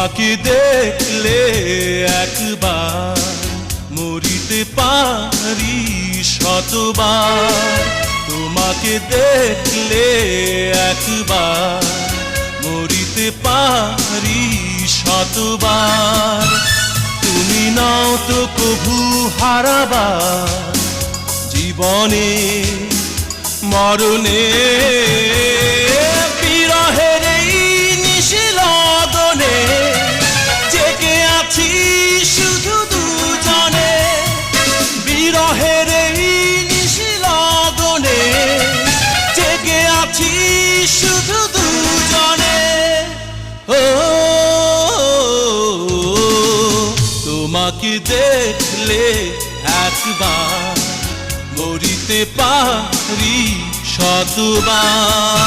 তোমাকে দেখলে একবার মরিতে পারি শতবার। তোমাকে দেখলে একবার মরিতে পারি শতবার। তুমি নাও তো কভু হারাবার জীবনে মরণে। বিরহের এই নিশিলগনে জেগে আছি শুধু দুজনে। বিরহের এই নিশিলগনে জেগে আছি শুধু দুজনে। ও তোমাকে দেখলে একবার মরিতে পারি শতবার।